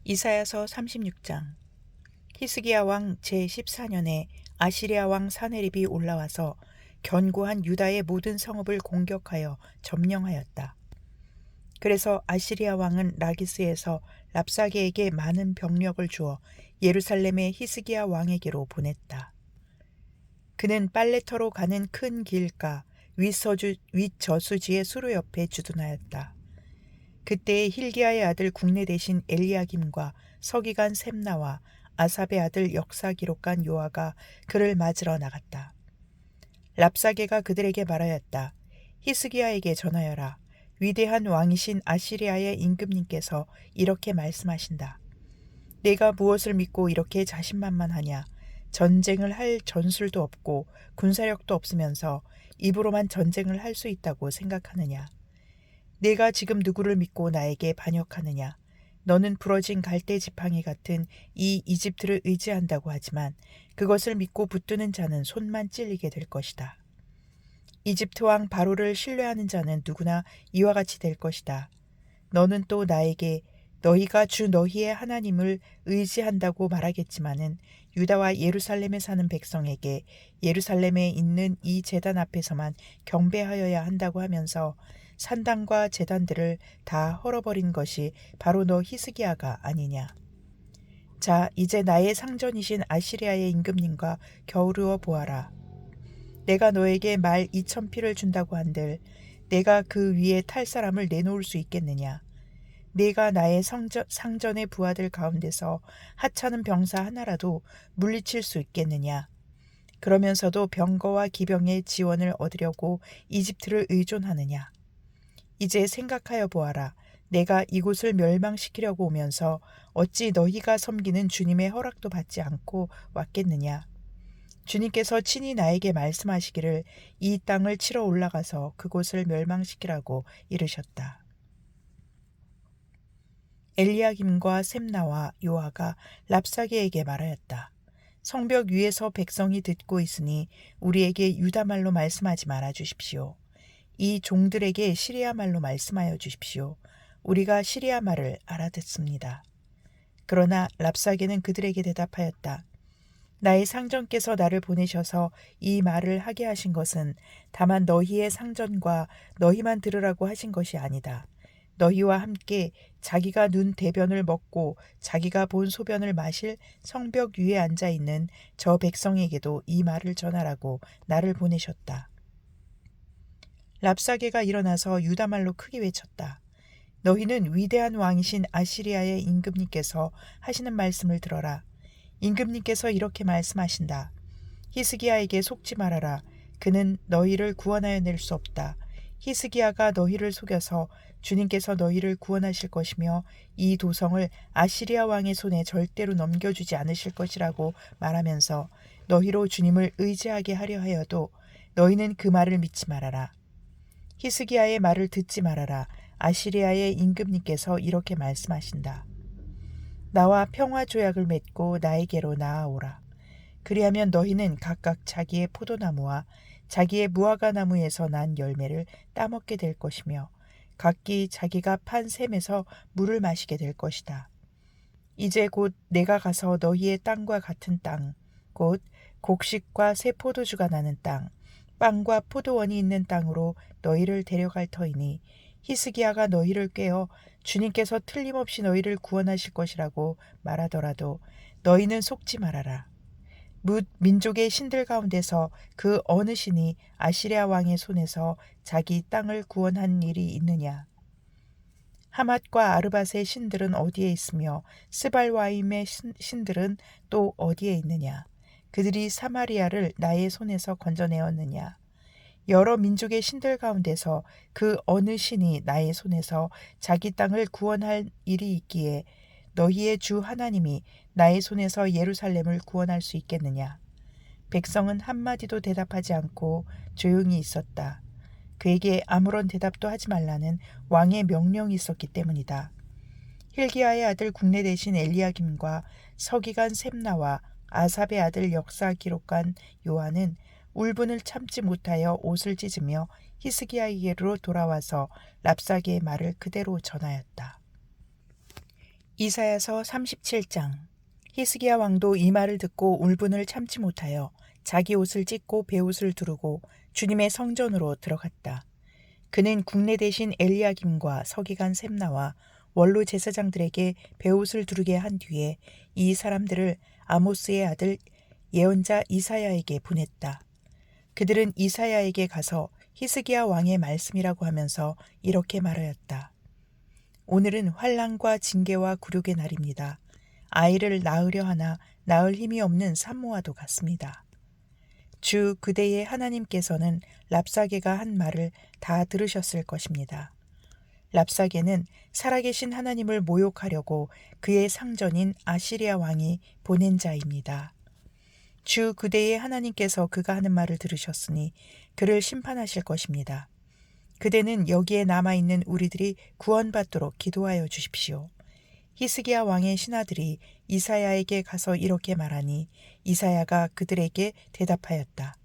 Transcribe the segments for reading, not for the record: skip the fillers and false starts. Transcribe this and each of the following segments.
이사야서 36장. 히스기야 왕 제14년에 아시리아 왕 사네립이 올라와서 견고한 유다의 모든 성읍을 공격하여 점령하였다. 그래서 아시리아 왕은 라기스에서 랍사게에게 많은 병력을 주어 예루살렘의 히스기야 왕에게로 보냈다. 그는 빨래터로 가는 큰 길가 윗저수지의 수로 옆에 주둔하였다. 그때에 힐기야의 아들 국내 대신 엘리야김과 서기관 셈나와 아삽의 아들 역사 기록관 요아가 그를 맞으러 나갔다. 랍사게가 그들에게 말하였다. 히스기야에게 전하여라. 위대한 왕이신 아시리아의 임금님께서 이렇게 말씀하신다. 내가 무엇을 믿고 이렇게 자신만만하냐. 전쟁을 할 전술도 없고 군사력도 없으면서 입으로만 전쟁을 할 수 있다고 생각하느냐. 내가 지금 누구를 믿고 나에게 반역하느냐. 너는 부러진 갈대 지팡이 같은 이 이집트를 의지한다고 하지만 그것을 믿고 붙드는 자는 손만 찔리게 될 것이다. 이집트 왕 바로를 신뢰하는 자는 누구나 이와 같이 될 것이다. 너는 또 나에게 너희가 주 너희의 하나님을 의지한다고 말하겠지만은 유다와 예루살렘에 사는 백성에게 예루살렘에 있는 이 제단 앞에서만 경배하여야 한다고 하면서 산당과 제단들을 다 헐어버린 것이 바로 너 히스기야가 아니냐. 자, 이제 나의 상전이신 아시리아의 임금님과 겨루어 보아라. 내가 너에게 말 2,000피를 준다고 한들 내가 그 위에 탈 사람을 내놓을 수 있겠느냐. 내가 나의 상전의 부하들 가운데서 하찮은 병사 하나라도 물리칠 수 있겠느냐. 그러면서도 병거와 기병의 지원을 얻으려고 이집트를 의존하느냐. 이제 생각하여 보아라. 내가 이곳을 멸망시키려고 오면서 어찌 너희가 섬기는 주님의 허락도 받지 않고 왔겠느냐. 주님께서 친히 나에게 말씀하시기를 이 땅을 치러 올라가서 그곳을 멸망시키라고 이르셨다. 엘리야김과 셈나와 요아가 랍사게에게 말하였다. 성벽 위에서 백성이 듣고 있으니 우리에게 유다말로 말씀하지 말아 주십시오. 이 종들에게 시리아 말로 말씀하여 주십시오. 우리가 시리아 말을 알아듣습니다. 그러나 랍사게는 그들에게 대답하였다. 나의 상전께서 나를 보내셔서 이 말을 하게 하신 것은 다만 너희의 상전과 너희만 들으라고 하신 것이 아니다. 너희와 함께 자기가 눈 대변을 먹고 자기가 본 소변을 마실 성벽 위에 앉아 있는 저 백성에게도 이 말을 전하라고 나를 보내셨다. 랍사게가 일어나서 유다말로 크게 외쳤다. 너희는 위대한 왕이신 아시리아의 임금님께서 하시는 말씀을 들어라. 임금님께서 이렇게 말씀하신다. 히스기야에게 속지 말아라. 그는 너희를 구원하여 낼 수 없다. 히스기야가 너희를 속여서 주님께서 너희를 구원하실 것이며 이 도성을 아시리아 왕의 손에 절대로 넘겨주지 않으실 것이라고 말하면서 너희로 주님을 의지하게 하려 하여도 너희는 그 말을 믿지 말아라. 히스기야의 말을 듣지 말아라. 아시리아의 임금님께서 이렇게 말씀하신다. 나와 평화 조약을 맺고 나에게로 나아오라. 그리하면 너희는 각각 자기의 포도나무와 자기의 무화과 나무에서 난 열매를 따먹게 될 것이며 각기 자기가 판 샘에서 물을 마시게 될 것이다. 이제 곧 내가 가서 너희의 땅과 같은 땅, 곧 곡식과 새 포도주가 나는 땅, 빵과 포도원이 있는 땅으로 너희를 데려갈 터이니 히스기야가 너희를 꾀어 주님께서 틀림없이 너희를 구원하실 것이라고 말하더라도 너희는 속지 말아라. 뭇 민족의 신들 가운데서 그 어느 신이 아시리아 왕의 손에서 자기 땅을 구원한 일이 있느냐. 하맛과 아르밧의 신들은 어디에 있으며 스발와임의 신들은 또 어디에 있느냐. 그들이 사마리아를 나의 손에서 건져내었느냐. 여러 민족의 신들 가운데서 그 어느 신이 나의 손에서 자기 땅을 구원할 일이 있기에 너희의 주 하나님이 나의 손에서 예루살렘을 구원할 수 있겠느냐. 백성은 한마디도 대답하지 않고 조용히 있었다. 그에게 아무런 대답도 하지 말라는 왕의 명령이 있었기 때문이다. 힐기야의 아들 국내 대신 엘리야김과 서기관 셈나와 아삽의 아들 역사 기록관 요한은 울분을 참지 못하여 옷을 찢으며 히스기야에게로 돌아와서 랍사게의 말을 그대로 전하였다. 이사야서 37장. 히스기야 왕도 이 말을 듣고 울분을 참지 못하여 자기 옷을 찢고 베옷을 두르고 주님의 성전으로 들어갔다. 그는 국내 대신 엘리야김과 서기관 셈나와 원로 제사장들에게 베옷을 두르게 한 뒤에 이 사람들을 아모스의 아들 예언자 이사야에게 보냈다. 그들은 이사야에게 가서 히스기야 왕의 말씀이라고 하면서 이렇게 말하였다. 오늘은 환난과 징계와 굴욕의 날입니다. 아이를 낳으려 하나 낳을 힘이 없는 산모와도 같습니다. 주 그대의 하나님께서는 랍사게가 한 말을 다 들으셨을 것입니다. 랍사게는 살아계신 하나님을 모욕하려고 그의 상전인 아시리아 왕이 보낸 자입니다. 주 그대의 하나님께서 그가 하는 말을 들으셨으니 그를 심판하실 것입니다. 그대는 여기에 남아있는 우리들이 구원받도록 기도하여 주십시오. 히스기야 왕의 신하들이 이사야에게 가서 이렇게 말하니 이사야가 그들에게 대답하였다.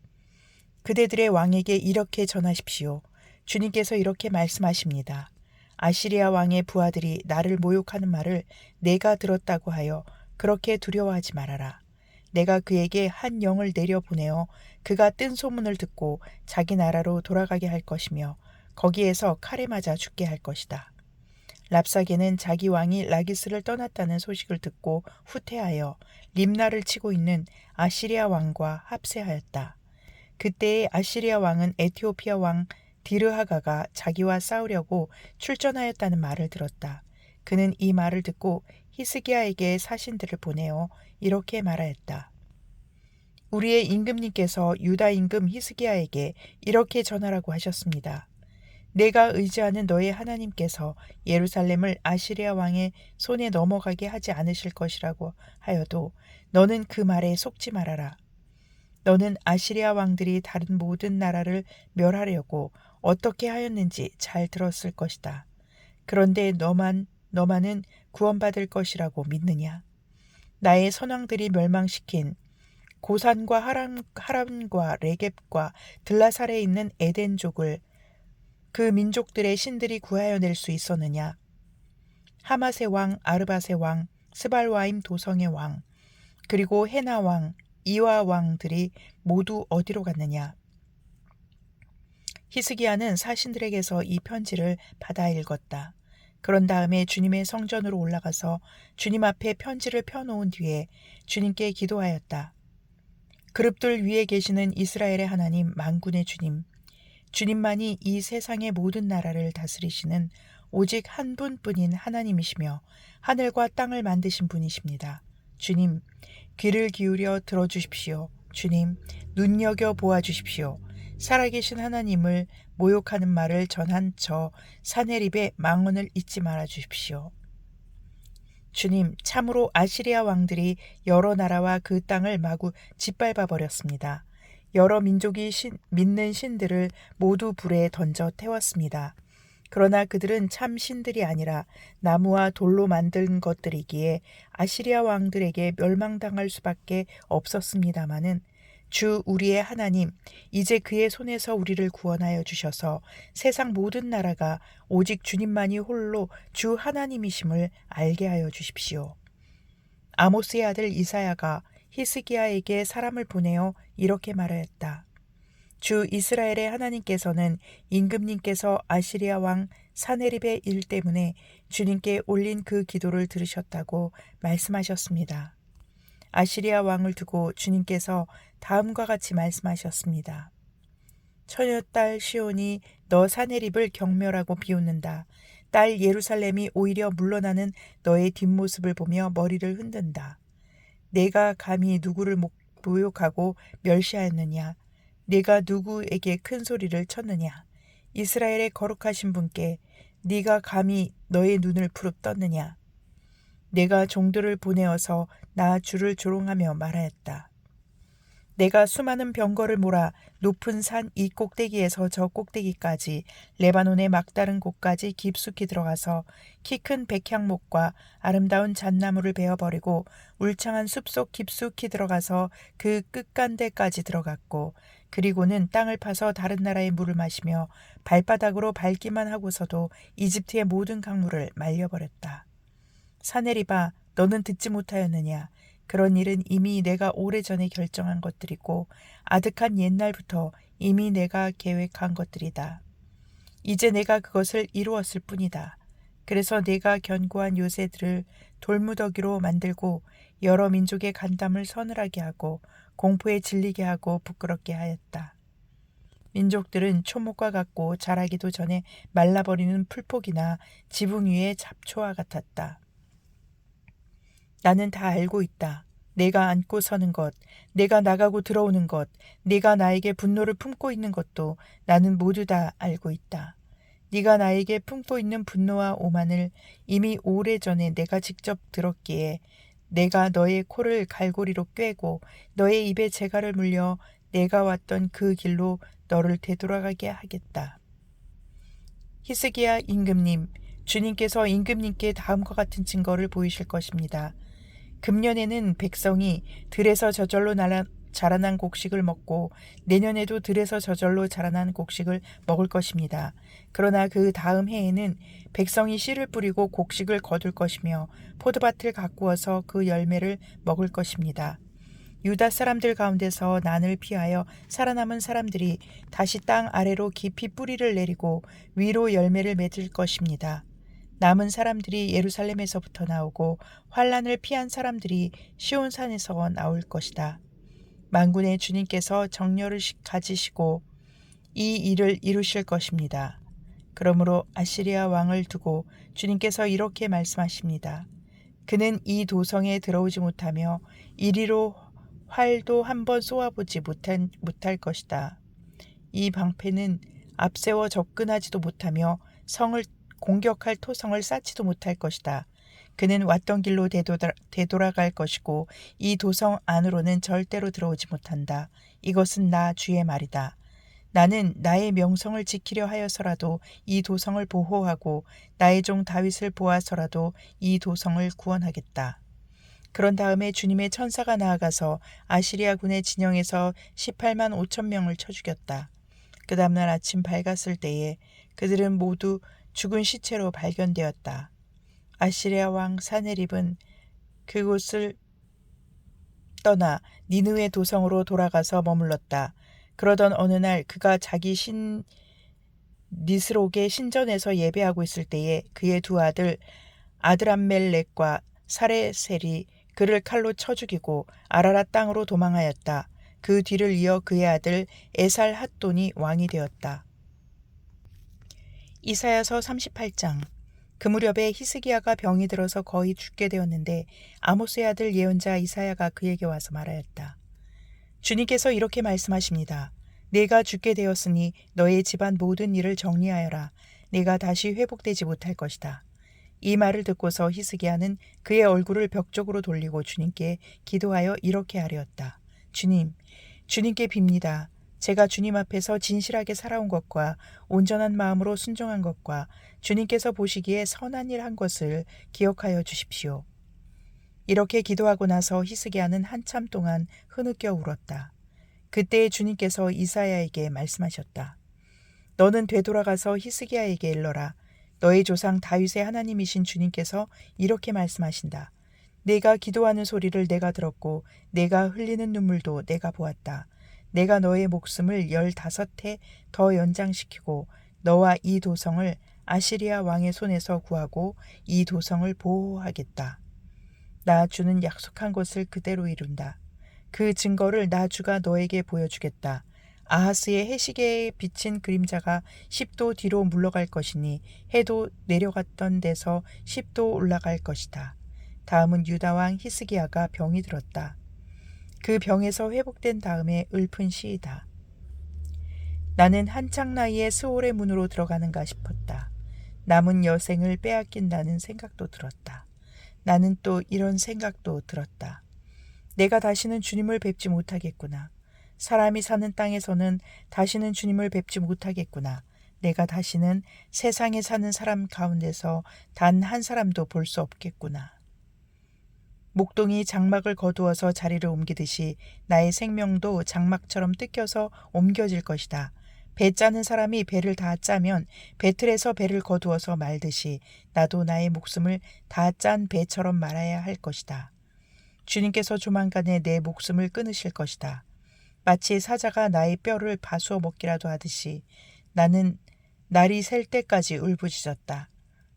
그대들의 왕에게 이렇게 전하십시오. 주님께서 이렇게 말씀하십니다. 아시리아 왕의 부하들이 나를 모욕하는 말을 내가 들었다고 하여 그렇게 두려워하지 말아라. 내가 그에게 한 영을 내려보내어 그가 뜬 소문을 듣고 자기 나라로 돌아가게 할 것이며 거기에서 칼에 맞아 죽게 할 것이다. 랍사게는 자기 왕이 라기스를 떠났다는 소식을 듣고 후퇴하여 림나를 치고 있는 아시리아 왕과 합세하였다. 그때의 아시리아 왕은 에티오피아 왕 디르하가가 자기와 싸우려고 출전하였다는 말을 들었다. 그는 이 말을 듣고 히스기야에게 사신들을 보내어 이렇게 말하였다. 우리의 임금님께서 유다 임금 히스기야에게 이렇게 전하라고 하셨습니다. 내가 의지하는 너의 하나님께서 예루살렘을 아시리아 왕의 손에 넘어가게 하지 않으실 것이라고 하여도 너는 그 말에 속지 말아라. 너는 아시리아 왕들이 다른 모든 나라를 멸하려고 어떻게 하였는지 잘 들었을 것이다. 그런데 너만은 구원받을 것이라고 믿느냐? 나의 선왕들이 멸망시킨 고산과 하란과 레겝과 들라살에 있는 에덴족을 그 민족들의 신들이 구하여 낼 수 있었느냐? 하맛의 왕, 아르밧의 왕, 스발와임 도성의 왕, 그리고 헤나 왕, 이와 왕들이 모두 어디로 갔느냐? 히스기야는 사신들에게서 이 편지를 받아 읽었다. 그런 다음에 주님의 성전으로 올라가서 주님 앞에 편지를 펴놓은 뒤에 주님께 기도하였다. 그룹들 위에 계시는 이스라엘의 하나님 만군의 주님, 주님만이 이 세상의 모든 나라를 다스리시는 오직 한 분뿐인 하나님이시며 하늘과 땅을 만드신 분이십니다. 주님, 귀를 기울여 들어주십시오. 주님, 눈여겨 보아주십시오. 살아계신 하나님을 모욕하는 말을 전한 저 사네립의 망언을 잊지 말아 주십시오. 주님, 참으로 아시리아 왕들이 여러 나라와 그 땅을 마구 짓밟아 버렸습니다. 여러 민족이 믿는 신들을 모두 불에 던져 태웠습니다. 그러나 그들은 참 신들이 아니라 나무와 돌로 만든 것들이기에 아시리아 왕들에게 멸망당할 수밖에 없었습니다마는 주 우리의 하나님, 이제 그의 손에서 우리를 구원하여 주셔서 세상 모든 나라가 오직 주님만이 홀로 주 하나님이심을 알게 하여 주십시오. 아모스의 아들 이사야가 히스기야에게 사람을 보내어 이렇게 말하였다. 주 이스라엘의 하나님께서는 임금님께서 아시리아 왕 사네립의 일 때문에 주님께 올린 그 기도를 들으셨다고 말씀하셨습니다. 아시리아 왕을 두고 주님께서 다음과 같이 말씀하셨습니다. 처녀딸 시온이 너 사네립을 경멸하고 비웃는다. 딸 예루살렘이 오히려 물러나는 너의 뒷모습을 보며 머리를 흔든다. 내가 감히 누구를 모욕하고 멸시하였느냐? 네가 누구에게 큰 소리를 쳤느냐? 이스라엘의 거룩하신 분께 네가 감히 너의 눈을 부릅떴느냐? 내가 종들을 보내어서 나 주를 조롱하며 말하였다. 내가 수많은 병거를 몰아 높은 산 이 꼭대기에서 저 꼭대기까지 레바논의 막다른 곳까지 깊숙이 들어가서 키 큰 백향목과 아름다운 잣나무를 베어버리고 울창한 숲속 깊숙이 들어가서 그 끝간데까지 들어갔고 그리고는 땅을 파서 다른 나라의 물을 마시며 발바닥으로 밟기만 하고서도 이집트의 모든 강물을 말려버렸다. 사내리바, 너는 듣지 못하였느냐? 그런 일은 이미 내가 오래전에 결정한 것들이고 아득한 옛날부터 이미 내가 계획한 것들이다. 이제 내가 그것을 이루었을 뿐이다. 그래서 내가 견고한 요새들을 돌무더기로 만들고 여러 민족의 간담을 서늘하게 하고 공포에 질리게 하고 부끄럽게 하였다. 민족들은 초목과 같고 자라기도 전에 말라버리는 풀폭이나 지붕 위의 잡초와 같았다. 나는 다 알고 있다. 내가 앉고 서는 것, 내가 나가고 들어오는 것, 네가 나에게 분노를 품고 있는 것도 나는 모두 다 알고 있다. 네가 나에게 품고 있는 분노와 오만을 이미 오래전에 내가 직접 들었기에 내가 너의 코를 갈고리로 꿰고 너의 입에 재갈을 물려 내가 왔던 그 길로 너를 되돌아가게 하겠다. 히스기야 임금님, 주님께서 임금님께 다음과 같은 증거를 보이실 것입니다. 금년에는 백성이 들에서 저절로 자라난 곡식을 먹고 내년에도 들에서 저절로 자라난 곡식을 먹을 것입니다. 그러나 그 다음 해에는 백성이 씨를 뿌리고 곡식을 거둘 것이며 포도밭을 가꾸어서 그 열매를 먹을 것입니다. 유다 사람들 가운데서 난을 피하여 살아남은 사람들이 다시 땅 아래로 깊이 뿌리를 내리고 위로 열매를 맺을 것입니다. 남은 사람들이 예루살렘에서부터 나오고 환란을 피한 사람들이 시온산에서 나올 것이다. 만군의 주님께서 정렬을 가지시고 이 일을 이루실 것입니다. 그러므로 아시리아 왕을 두고 주님께서 이렇게 말씀하십니다. 그는 이 도성에 들어오지 못하며 이리로 활도 한번 쏘아보지 못할 것이다. 이 방패는 앞세워 접근하지도 못하며 성을 공격할 토성을 쌓지도 못할 것이다. 그는 왔던 길로 되돌아갈 것이고 이 도성 안으로는 절대로 들어오지 못한다. 이것은 나 주의 말이다. 나는 나의 명성을 지키려 하여서라도 이 도성을 보호하고 나의 종 다윗을 보아서라도 이 도성을 구원하겠다. 그런 다음에 주님의 천사가 나아가서 아시리아 군의 진영에서 18만 5천 명을 쳐 죽였다. 그 다음날 아침 밝았을 때에 그들은 모두 죽은 시체로 발견되었다. 아시리아 왕 사네립은 그곳을 떠나 니느웨 도성으로 돌아가서 머물렀다. 그러던 어느 날 그가 자기 신 니스록의 신전에서 예배하고 있을 때에 그의 두 아들 아드람멜렉과 사레셀이 그를 칼로 쳐 죽이고 아라랏 땅으로 도망하였다. 그 뒤를 이어 그의 아들 에살 핫돈이 왕이 되었다. 이사야서 38장. 그 무렵에 히스기야가 병이 들어서 거의 죽게 되었는데 아모스의 아들 예언자 이사야가 그에게 와서 말하였다. 주님께서 이렇게 말씀하십니다. 내가 죽게 되었으니 너의 집안 모든 일을 정리하여라. 내가 다시 회복되지 못할 것이다. 이 말을 듣고서 히스기야는 그의 얼굴을 벽 쪽으로 돌리고 주님께 기도하여 이렇게 아뢰었다. 주님께 빕니다. 제가 주님 앞에서 진실하게 살아온 것과 온전한 마음으로 순종한 것과 주님께서 보시기에 선한 일 한 것을 기억하여 주십시오. 이렇게 기도하고 나서 히스기야는 한참 동안 흐느껴 울었다. 그때 주님께서 이사야에게 말씀하셨다. 너는 되돌아가서 히스기야에게 일러라. 너의 조상 다윗의 하나님이신 주님께서 이렇게 말씀하신다. 내가 기도하는 소리를 내가 들었고 내가 흘리는 눈물도 내가 보았다. 내가 너의 목숨을 15해 더 연장시키고 너와 이 도성을 아시리아 왕의 손에서 구하고 이 도성을 보호하겠다. 나 주는 약속한 것을 그대로 이룬다. 그 증거를 나 주가 너에게 보여주겠다. 아하스의 해시계에 비친 그림자가 10도 뒤로 물러갈 것이니 해도 내려갔던 데서 10도 올라갈 것이다. 다음은 유다 왕 히스기야가 병이 들었다. 그 병에서 회복된 다음에 읊은 시이다. 나는 한창 나이에 스올의 문으로 들어가는가 싶었다. 남은 여생을 빼앗긴다는 생각도 들었다. 나는 또 이런 생각도 들었다. 내가 다시는 주님을 뵙지 못하겠구나. 사람이 사는 땅에서는 다시는 주님을 뵙지 못하겠구나. 내가 다시는 세상에 사는 사람 가운데서 단 한 사람도 볼 수 없겠구나. 목동이 장막을 거두어서 자리를 옮기듯이 나의 생명도 장막처럼 뜯겨서 옮겨질 것이다. 배 짜는 사람이 배를 다 짜면 배틀에서 배를 거두어서 말듯이 나도 나의 목숨을 다 짠 배처럼 말아야 할 것이다. 주님께서 조만간에 내 목숨을 끊으실 것이다. 마치 사자가 나의 뼈를 파수어 먹기라도 하듯이 나는 날이 셀 때까지 울부짖었다.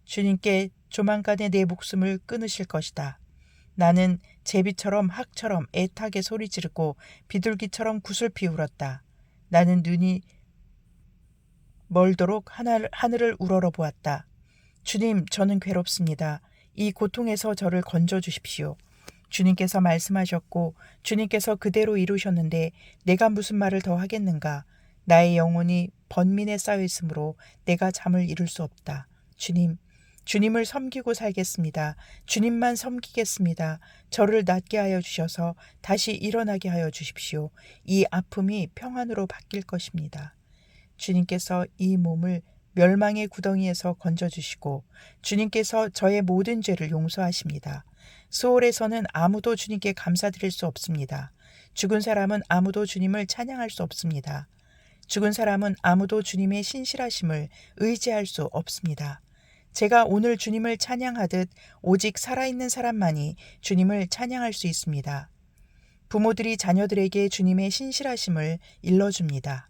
주님께 조만간에 내 목숨을 끊으실 것이다. 나는 제비처럼 학처럼 애타게 소리 지르고 비둘기처럼 구슬피 울었다. 나는 눈이 멀도록 하늘을 우러러 보았다. 주님, 저는 괴롭습니다. 이 고통에서 저를 건져 주십시오. 주님께서 말씀하셨고 주님께서 그대로 이루셨는데 내가 무슨 말을 더 하겠는가. 나의 영혼이 번민에 쌓여 있으므로 내가 잠을 이룰 수 없다. 주님을 섬기고 살겠습니다. 주님만 섬기겠습니다. 저를 낫게 하여 주셔서 다시 일어나게 하여 주십시오. 이 아픔이 평안으로 바뀔 것입니다. 주님께서 이 몸을 멸망의 구덩이에서 건져주시고 주님께서 저의 모든 죄를 용서하십니다. 수월에서는 아무도 주님께 감사드릴 수 없습니다. 죽은 사람은 아무도 주님을 찬양할 수 없습니다. 죽은 사람은 아무도 주님의 신실하심을 의지할 수 없습니다. 제가 오늘 주님을 찬양하듯 오직 살아있는 사람만이 주님을 찬양할 수 있습니다. 부모들이 자녀들에게 주님의 신실하심을 일러줍니다.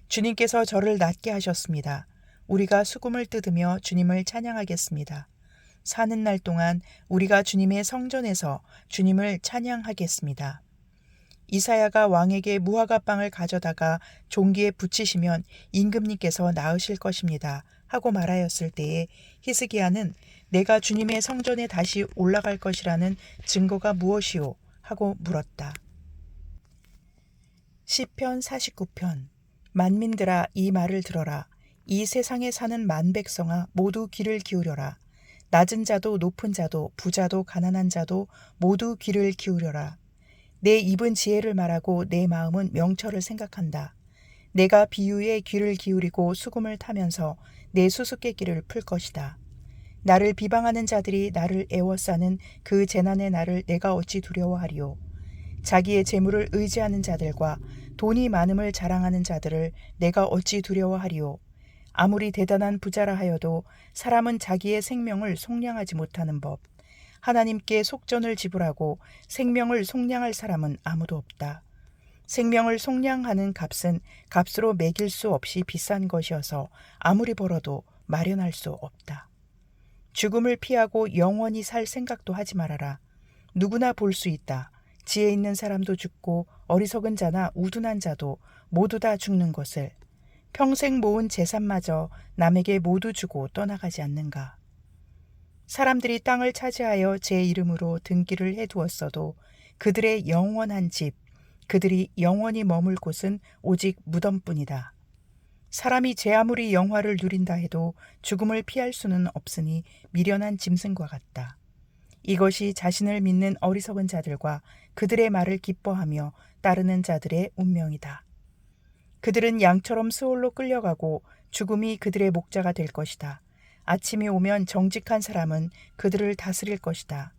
주님께서 저를 낫게 하셨습니다. 우리가 수금을 뜯으며 주님을 찬양하겠습니다. 사는 날 동안 우리가 주님의 성전에서 주님을 찬양하겠습니다. 이사야가 왕에게 무화과 빵을 가져다가 종기에 붙이시면 임금님께서 나으실 것입니다. 하고 말하였을 때에 히스기야는 내가 주님의 성전에 다시 올라갈 것이라는 증거가 무엇이오? 하고 물었다. 시편 49편. 만민들아 이 말을 들어라. 이 세상에 사는 만백성아 모두 귀를 기울여라. 낮은 자도 높은 자도 부자도 가난한 자도 모두 귀를 기울여라. 내 입은 지혜를 말하고 내 마음은 명철을 생각한다. 내가 비유에 귀를 기울이고 수금을 타면서 내 수수께끼를 풀 것이다. 나를 비방하는 자들이 나를 애워싸는 그 재난의 날을 내가 어찌 두려워하리요. 자기의 재물을 의지하는 자들과 돈이 많음을 자랑하는 자들을 내가 어찌 두려워하리요. 아무리 대단한 부자라 하여도 사람은 자기의 생명을 속량하지 못하는 법. 하나님께 속전을 지불하고 생명을 속량할 사람은 아무도 없다. 생명을 속량하는 값은 값으로 매길 수 없이 비싼 것이어서 아무리 벌어도 마련할 수 없다. 죽음을 피하고 영원히 살 생각도 하지 말아라. 누구나 볼 수 있다. 지혜 있는 사람도 죽고 어리석은 자나 우둔한 자도 모두 다 죽는 것을. 평생 모은 재산마저 남에게 모두 주고 떠나가지 않는가. 사람들이 땅을 차지하여 제 이름으로 등기를 해두었어도 그들의 영원한 집, 그들이 영원히 머물 곳은 오직 무덤뿐이다. 사람이 제 아무리 영화를 누린다 해도 죽음을 피할 수는 없으니 미련한 짐승과 같다. 이것이 자신을 믿는 어리석은 자들과 그들의 말을 기뻐하며 따르는 자들의 운명이다. 그들은 양처럼 스올로 끌려가고 죽음이 그들의 목자가 될 것이다. 아침이 오면 정직한 사람은 그들을 다스릴 것이다.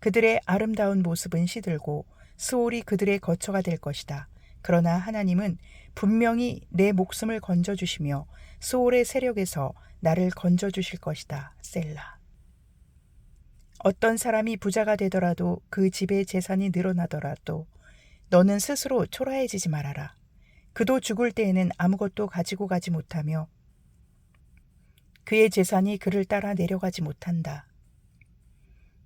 그들의 아름다운 모습은 시들고 스올이 그들의 거처가 될 것이다. 그러나 하나님은 분명히 내 목숨을 건져주시며 스올의 세력에서 나를 건져주실 것이다. 셀라. 어떤 사람이 부자가 되더라도 그 집의 재산이 늘어나더라도 너는 스스로 초라해지지 말아라. 그도 죽을 때에는 아무것도 가지고 가지 못하며 그의 재산이 그를 따라 내려가지 못한다.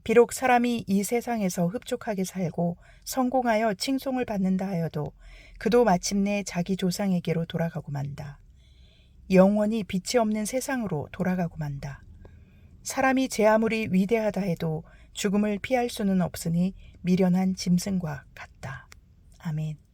비록 사람이 이 세상에서 흡족하게 살고 성공하여 칭송을 받는다 하여도 그도 마침내 자기 조상에게로 돌아가고 만다. 영원히 빛이 없는 세상으로 돌아가고 만다. 사람이 제 아무리 위대하다 해도 죽음을 피할 수는 없으니 미련한 짐승과 같다. 아멘.